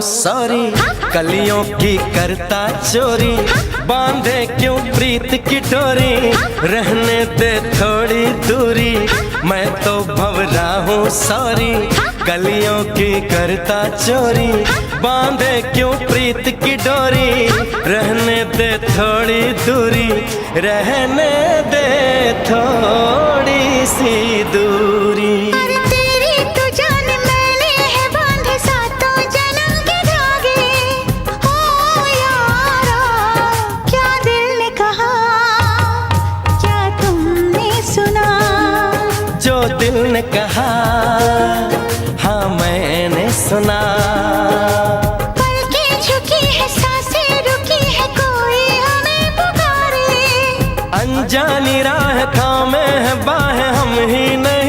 Sorry, कलियों की करता चोरी, बांधे क्यों प्रीत की डोरी, रहने दे थोड़ी दूरी, मैं तो भंवरा हूँ सॉरी, कलियों की करता चोरी, बांधे क्यों प्रीत की डोरी, रहने दे थोड़ी दूरी, रहने दे थोड़ी सी दूरी। दिल ने कहा हाँ मैंने सुना, पलकें झुकी है सांसें रुकी है कोई हमें पुकारे, अनजानी राह थामे है बाहें हम ही नहीं